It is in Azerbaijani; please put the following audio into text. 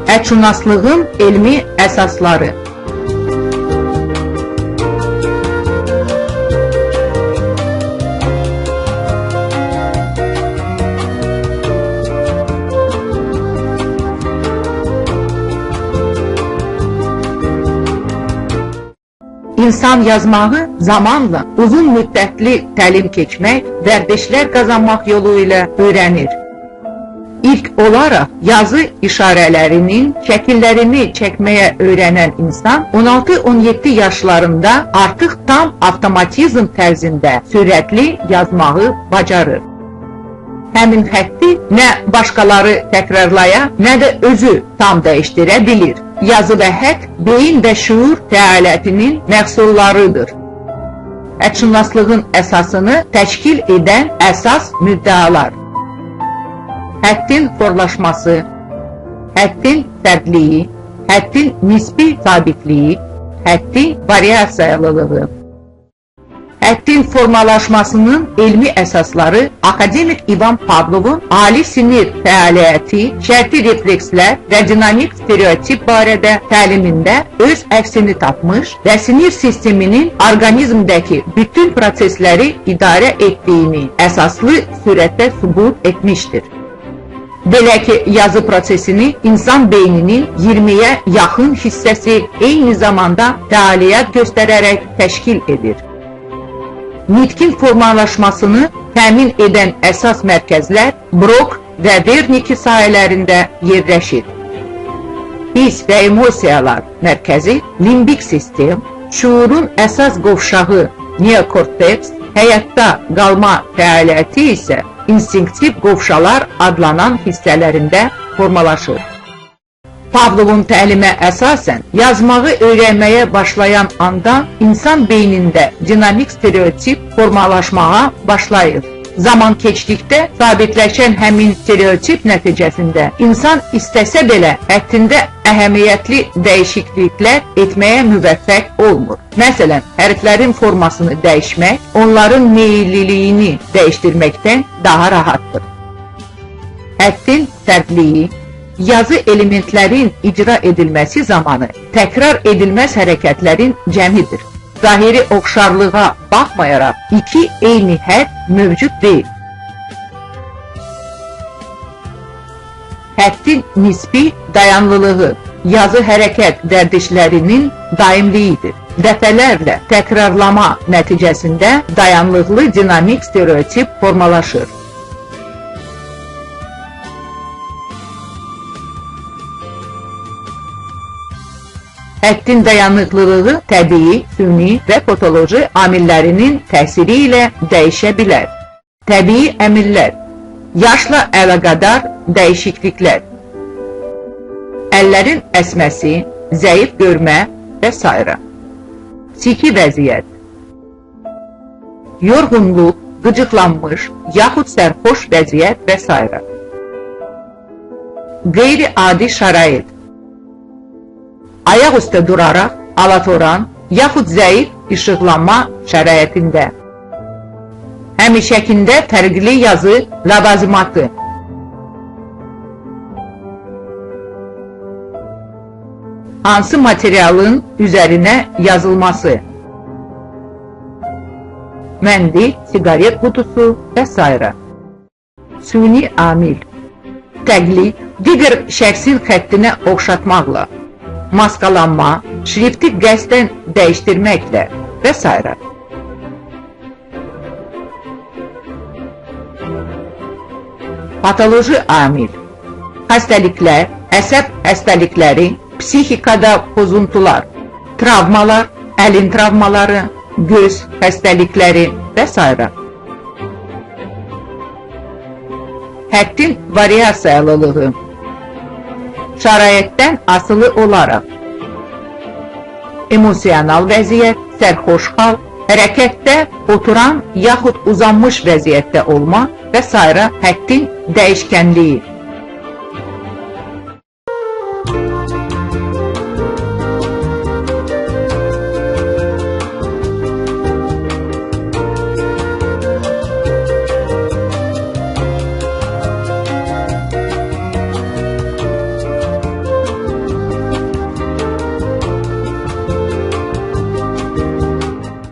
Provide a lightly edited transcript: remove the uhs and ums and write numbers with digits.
Hədşünaslığın elmi əsasları. İnsan yazmağı zamanla uzun müddətli təlim keçmək, vərdişlər qazanmaq yolu ilə öyrənir. İlk olaraq yazı işarələrinin şəkillərini çəkməyə öyrənən insan 16-17 yaşlarında artıq tam avtomatizm tərzində sürətli yazmağı bacarır. Həmin xətti nə başqaları təkrarlaya, nə də özü tam dəyişdirə bilir. Yazı və xətt beyin və şuur fəaliyyətinin məhsullarıdır. Hədşünaslığın əsasını təşkil edən əsas müddəalar. Xəttin forlaşması, xəttin fərdliyi, xəttin nisbi sabitliyi, xəttin variasiyalılığı. Xəttin formalaşmasının elmi əsasları akademik İvan Pavlovun ali sinir fəaliyyəti, şərti reflekslər və dinamik stereotip barədə təlimində öz əksini tapmış və sinir sisteminin orqanizmdəki bütün prosesləri idarə etdiyini əsaslı sürətdə sübut etmişdir. Belə ki, yazı prosesini insan beyninin 20-yə yaxın hissəsi eyni zamanda fəaliyyət göstərərək təşkil edir. Nitkin formalaşmasını təmin edən əsas mərkəzlər Brock və Wernicke sahələrində yerləşir. Hiss və emosiyalar mərkəzi, limbik sistem, şuurun əsas qovşağı neokorteks, həyatda qalma fəaliyyəti isə instinktiv qovşalar adlanan hissələrində formalaşır. Pavlovun təlimə əsasən yazmağı öyrənməyə başlayan anda insan beynində dinamik stereotip formalaşmağa başlayır. Zaman keçdikdə sabitləşən həmin stereotip nəticəsində insan istəsə belə həttində əhəmiyyətli dəyişikliklər etməyə müvəffəq olmur. Məsələn, hərflərin formasını dəyişmək onların meyilliliyini dəyişdirməkdən daha rahatdır. Həttin fərdliyi, yazı elementlərin icra edilməsi zamanı təkrar edilməz hərəkətlərin cəmidir. Zahiri oxşarlığa baxmayaraq iki eyni hədd mövcud deyil. Həttin nisbi dayanlılığı, yazı hərəkət vərdişlərinin daimliyidir. Dəfələrlə təkrarlama nəticəsində dayanlıqlı dinamik stereotip formalaşır. Həttin dayanıqlılığı təbii, süni və patoloji amillərinin təsiri ilə dəyişə bilər. Təbii əmillər, yaşla əlaqədar dəyişikliklər, əllərin əsməsi, zəif görmə və s. Psixi vəziyyət, yorğunluq, qıcıqlanmış, yaxud sərxoş vəziyyət və s. Qeyri-adi şərait, ayaq üstə duraraq, alatoran, yaxud zəif işıqlanma şəraitində. Həmişəkində fərqli yazı ləvazimatı. Hansı materialın üzərinə yazılması. Məndil, siqaret qutusu və s. Süni amil, təqlid, digər şəxsin xəttinə oxşatmaqla, maskalanma, şrifti qəsdən dəyişdirməklə və s. Patoloji amil, xəstəliklər, əsəb xəstəlikləri, psixikada pozuntular, travmalar, əlin travmaları, göz xəstəlikləri və s. Həttin variasiyalılığı, şəraitdən asılı olaraq, emosional vəziyyət, sərxoş hal, hərəkətdə oturan yaxud uzanmış vəziyyətdə olma və s. həttin dəyişkənliyi.